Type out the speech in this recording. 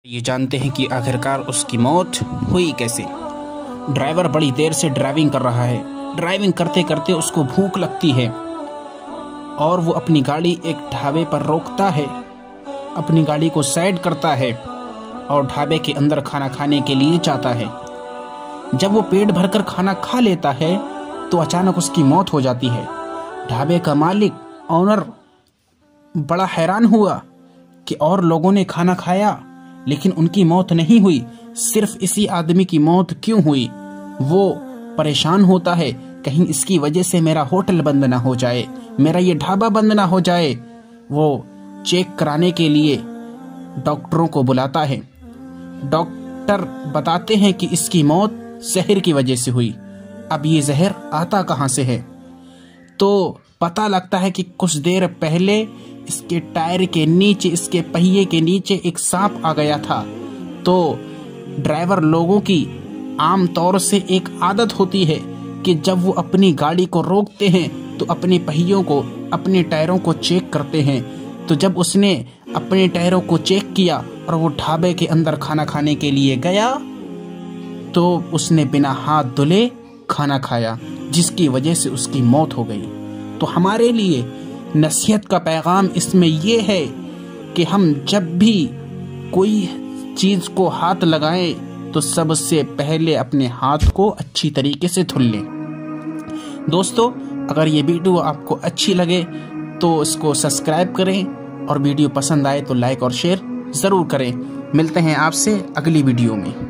ये जानते हैं कि आखिरकार उसकी मौत हुई कैसे। ड्राइवर बड़ी देर से ड्राइविंग कर रहा है। ड्राइविंग करते करते उसको भूख लगती है और वो अपनी गाड़ी एक ढाबे पर रोकता है, अपनी गाड़ी को साइड करता है और ढाबे के अंदर खाना खाने के लिए जाता है। जब वो पेट भरकर खाना खा लेता है तो अचानक उसकी मौत हो जाती है। ढाबे का मालिक, ऑनर, बड़ा हैरान हुआ कि और लोगों ने खाना खाया लेकिन उनकी मौत नहीं हुई, सिर्फ इसी आदमी की मौत क्यों हुई। वो परेशान होता है, कहीं इसकी वजह से मेरा होटल बंद ना हो जाए, मेरा ये ढाबा बंद ना हो जाए। वो चेक कराने के लिए डॉक्टरों को बुलाता है। डॉक्टर बताते हैं कि इसकी मौत जहर की वजह से हुई। अब ये जहर आता कहाँ से है? तो पता लगता है कि कुछ देर पहले इसके टायर के नीचे, इसके पहिए के नीचे एक सांप आ गया था। तो ड्राइवर लोगों की आम तौर से एक आदत होती है कि जब वो अपनी गाड़ी को रोकते हैं तो अपने पहियों को, अपने टायरों को चेक करते हैं। तो जब उसने अपने टायरों को चेक किया और वो ढाबे के अंदर खाना खाने के लिए गया तो उसने बिना हाथ धुले खाना खाया, जिसकी वजह से उसकी मौत हो गई। तो हमारे लिए नसीहत का पैगाम इसमें ये है कि हम जब भी कोई चीज़ को हाथ लगाएं तो सबसे पहले अपने हाथ को अच्छी तरीके से धुल लें। दोस्तों, अगर ये वीडियो आपको अच्छी लगे तो इसको सब्सक्राइब करें और वीडियो पसंद आए तो लाइक और शेयर ज़रूर करें। मिलते हैं आपसे अगली वीडियो में।